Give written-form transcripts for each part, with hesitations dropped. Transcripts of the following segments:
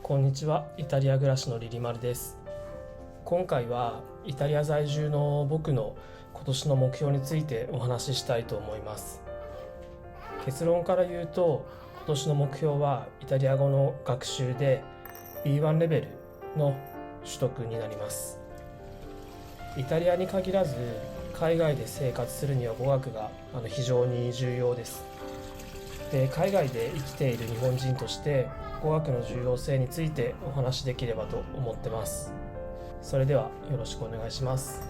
こんにちは。イタリア暮らしのリリマルです。今回はイタリア在住の僕の今年の目標についてお話ししたいと思います。結論から言うと、今年の目標はイタリア語の学習で B1 レベルの取得になります。イタリアに限らず海外で生活するには語学が非常に重要です。で、海外で生きている日本人として語学の重要性についてお話しできればと思ってます。それではよろしくお願いします。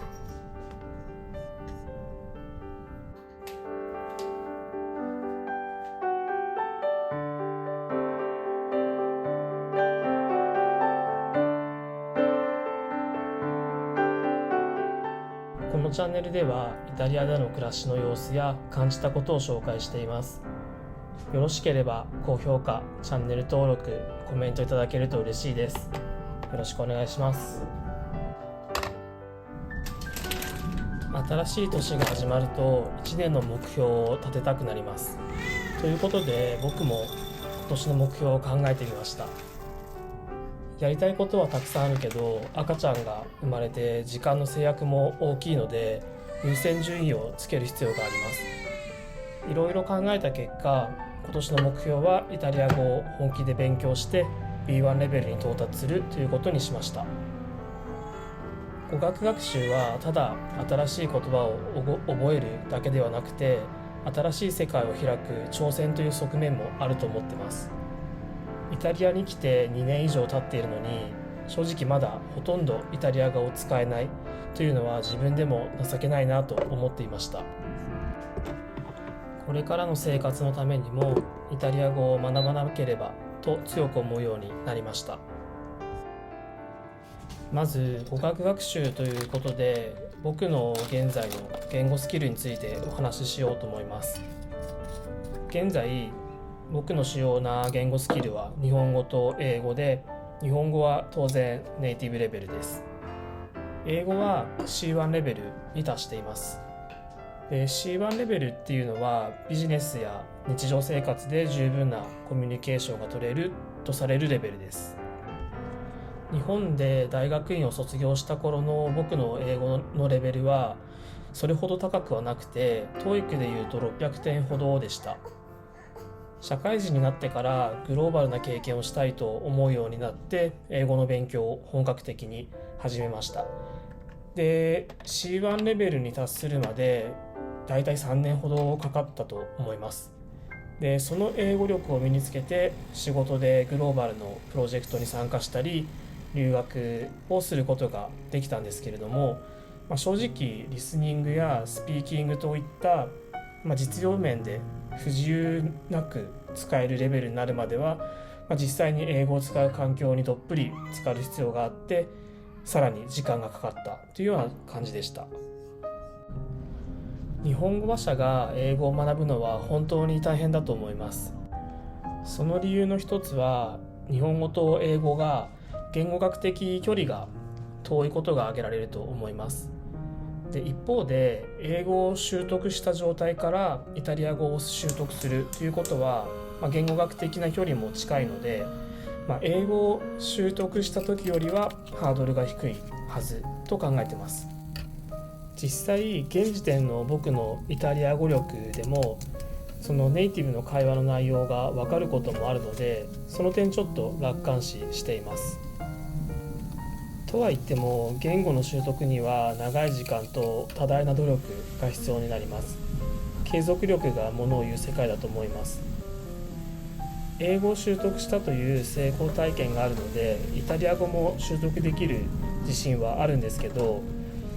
このチャンネルではイタリアでの暮らしの様子や感じたことを紹介しています。よろしければ高評価、チャンネル登録、コメントいただけると嬉しいです。よろしくお願いします。新しい年が始まると1年の目標を立てたくなります。ということで僕も今年の目標を考えてみました。やりたいことはたくさんあるけど、赤ちゃんが生まれて時間の制約も大きいので優先順位をつける必要があります。いろいろ考えた結果、今年の目標はイタリア語を本気で勉強して B1 レベルに到達するということにしました。語学学習はただ新しい言葉を覚えるだけではなくて、新しい世界を開く挑戦という側面もあると思ってます。イタリアに来て2年以上経っているのに、正直まだほとんどイタリア語を使えないというのは自分でも情けないなと思っていました。これからの生活のためにもイタリア語を学ばなければと強く思うようになりました。まず語学学習ということで、僕の現在の言語スキルについてお話ししようと思います。現在僕の主要な言語スキルは日本語と英語で、日本語は当然ネイティブレベルです。英語は C1 レベルに達しています。C1 レベルっていうのはビジネスや日常生活で十分なコミュニケーションが取れるとされるレベルです。日本で大学院を卒業した頃の僕の英語のレベルはそれほど高くはなくて、 TOEIC でいうと600点ほどでした。社会人になってからグローバルな経験をしたいと思うようになって、英語の勉強を本格的に始めました。で、 C1 レベルに達するまでだいたい3年ほどかかったと思います。で、その英語力を身につけて仕事でグローバルのプロジェクトに参加したり留学をすることができたんですけれども、正直リスニングやスピーキングといった、実用面で不自由なく使えるレベルになるまでは、実際に英語を使う環境にどっぷり浸かる必要があって、さらに時間がかかったというような感じでした。日本語話者が英語を学ぶのは本当に大変だと思います。その理由の一つは、日本語と英語が言語学的距離が遠いことが挙げられると思います。で、一方で英語を習得した状態からイタリア語を習得するということは、言語学的な距離も近いので、英語を習得した時よりはハードルが低いはずと考えています。実際現時点の僕のイタリア語力でもそのネイティブの会話の内容が分かることもあるので、その点ちょっと楽観視しています。とは言っても言語の習得には長い時間と多大な努力が必要になります。継続力がものを言う世界だと思います。英語を習得したという成功体験があるので、イタリア語も習得できる自信はあるんですけど、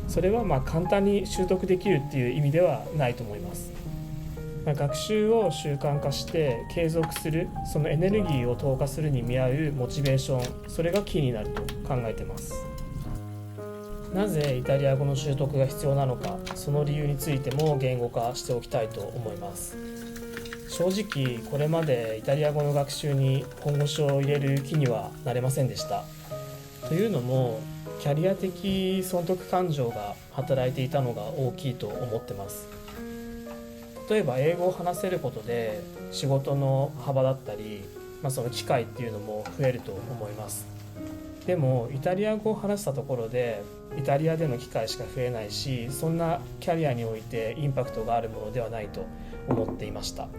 それは簡単に習得できるっていう意味ではないと思います。学習を習慣化して継続する、そのエネルギーを投下するに見合うモチベーション、それがキーになると考えています。なぜイタリア語の習得が必要なのか、その理由についても言語化しておきたいと思います。正直これまでイタリア語の学習に本腰を入れる気にはなれませんでした。というのもキャリア的損得感情が働いていたのが大きいと思ってます。例えば英語を話せることで仕事の幅だったりその機会っていうのも増えると思います。でもイタリア語を話したところでイタリアでの機会しか増えないし、そんなキャリアにおいてインパクトがあるものではないと思っていました。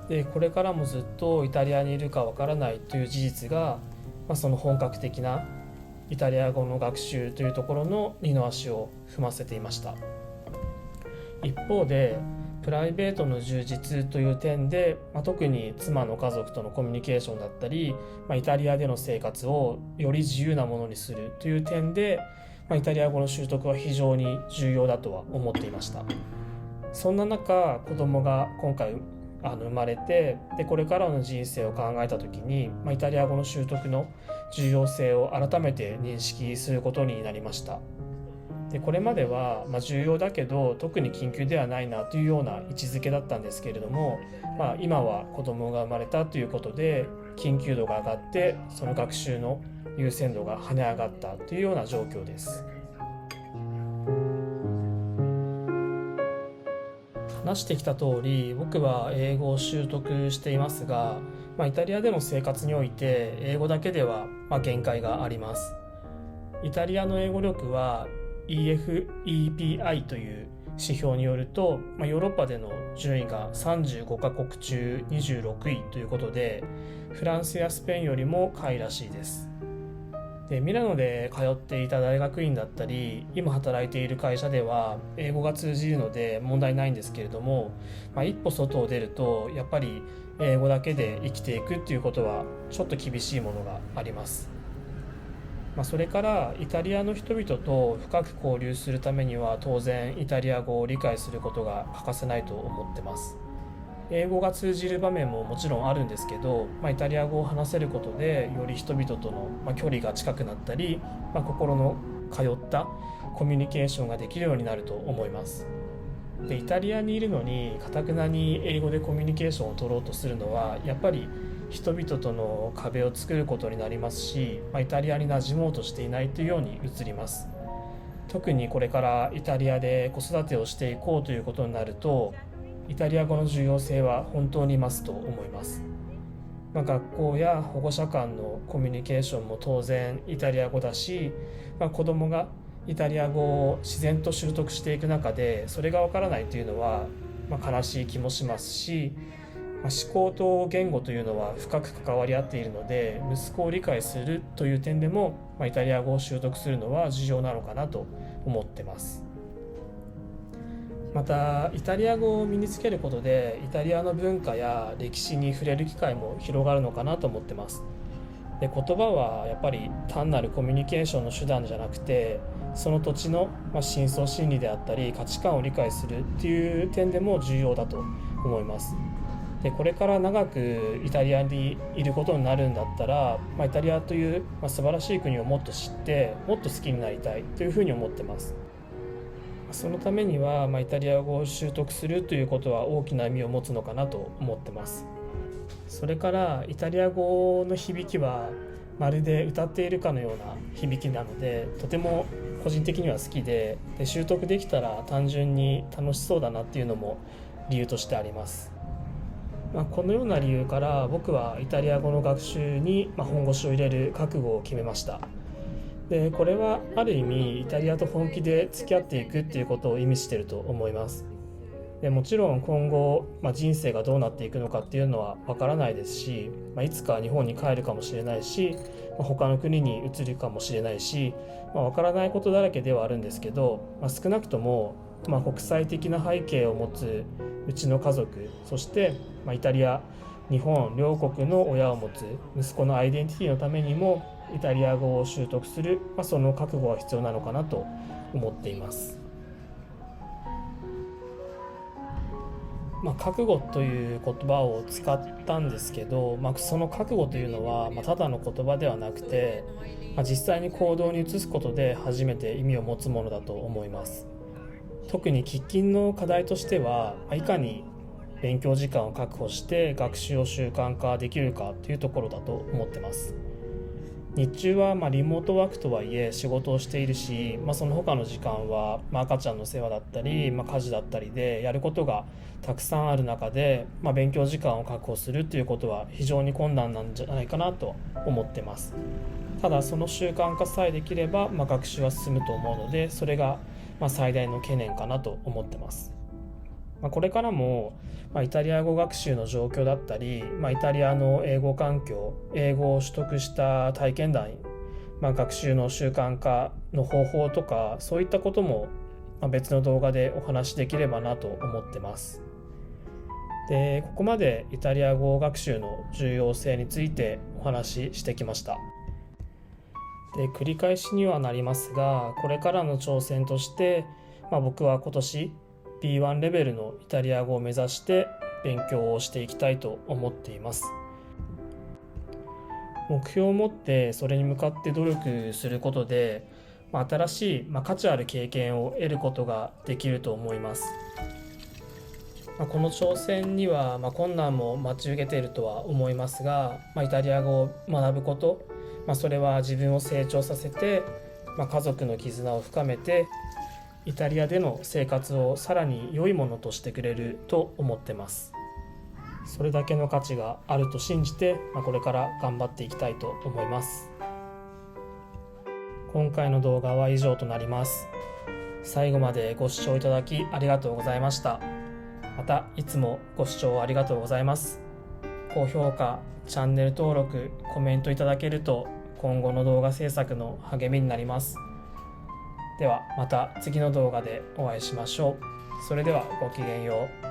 でこれからもずっとイタリアにいるかわからないという事実が、その本格的なイタリア語の学習というところの二の足を踏ませていました。一方でプライベートの充実という点で、特に妻の家族とのコミュニケーションだったり、イタリアでの生活をより自由なものにするという点で、イタリア語の習得は非常に重要だとは思っていました。そんな中、子供が今回生まれて、でこれからの人生を考えた時に、イタリア語の習得の重要性を改めて認識することになりました。でこれまでは、重要だけど特に緊急ではないなというような位置づけだったんですけれども、今は子供が生まれたということで緊急度が上がって、その学習の優先度が跳ね上がったというような状況です。話してきた通り、僕は英語を習得していますが、イタリアでの生活において英語だけでは限界があります。イタリアの英語力はEFEPI という指標によると、ヨーロッパでの順位が35カ国中26位ということで、フランスやスペインよりも下位らしいです。でミラノで通っていた大学院だったり、今働いている会社では英語が通じるので問題ないんですけれども、一歩外を出るとやっぱり英語だけで生きていくっていうことはちょっと厳しいものがあります。それからイタリアの人々と深く交流するためには当然イタリア語を理解することが欠かせないと思ってます。英語が通じる場面ももちろんあるんですけど、イタリア語を話せることでより人々との距離が近くなったり、心の通ったコミュニケーションができるようになると思います。でイタリアにいるのに堅くなに英語でコミュニケーションを取ろうとするのはやっぱり人々との壁を作ることになりますし、イタリアに馴染もうとしていないというように映ります。特にこれからイタリアで子育てをしていこうということになると、イタリア語の重要性は本当に増すと思います。学校や保護者間のコミュニケーションも当然イタリア語だし、子どもがイタリア語を自然と習得していく中でそれがわからないというのは、悲しい気もしますし、思考と言語というのは深く関わり合っているので、息子を理解するという点でも、イタリア語を習得するのは重要なのかなと思ってます。またイタリア語を身につけることでイタリアの文化や歴史に触れる機会も広がるのかなと思ってます。で言葉はやっぱり単なるコミュニケーションの手段じゃなくて、その土地の深層心理であったり価値観を理解するっていう点でも重要だと思います。でこれから長くイタリアにいることになるんだったら、イタリアという素晴らしい国をもっと知ってもっと好きになりたいというふうに思ってます。そのためには、イタリア語を習得するということは大きな意味を持つのかなと思ってます。それからイタリア語の響きはまるで歌っているかのような響きなので、とても個人的には好きで、習得できたら単純に楽しそうだなっていうのも理由としてあります。このような理由から僕はイタリア語の学習に本腰を入れる覚悟を決めました。でこれはある意味イタリアと本気で付き合っていくっていうことを意味していると思います。でもちろん今後、人生がどうなっていくのかっていうのはわからないですし、いつか日本に帰るかもしれないし、他の国に移るかもしれないし、わからないことだらけではあるんですけど、少なくとも、国際的な背景を持つうちの家族、そして、イタリア、日本両国の親を持つ息子のアイデンティティのためにもイタリア語を習得する、その覚悟は必要なのかなと思っています。覚悟という言葉を使ったんですけど、その覚悟というのは、ただの言葉ではなくて、実際に行動に移すことで初めて意味を持つものだと思います。特に喫緊の課題としては、いかに勉強時間を確保して学習を習慣化できるかというところだと思ってます。日中はリモートワークとはいえ仕事をしているし、その他の時間は赤ちゃんの世話だったり、家事だったりでやることがたくさんある中で、勉強時間を確保するということは非常に困難なんじゃないかなと思ってます。ただその習慣化さえできれば、学習は進むと思うので、それが最大の懸念かなと思ってます。これからもイタリア語学習の状況だったり、イタリアの英語環境、英語を取得した体験談、学習の習慣化の方法とか、そういったことも別の動画でお話しできればなと思ってます。で、ここまでイタリア語学習の重要性についてお話ししてきました。で、繰り返しにはなりますが、これからの挑戦として、僕は今年B1 レベルのイタリア語を目指して勉強をしていきたいと思っています。目標を持ってそれに向かって努力することで、新しい価値ある経験を得ることができると思います。この挑戦には困難も待ち受けているとは思いますが、イタリア語を学ぶこと、それは自分を成長させて、家族の絆を深めて、イタリアでの生活をさらに良いものとしてくれると思ってます。それだけの価値があると信じて、これから頑張っていきたいと思います。今回の動画は以上となります。最後までご視聴いただきありがとうございました。またいつもご視聴ありがとうございます。高評価、チャンネル登録、コメントいただけると今後の動画制作の励みになります。ではまた次の動画でお会いしましょう。それではごきげんよう。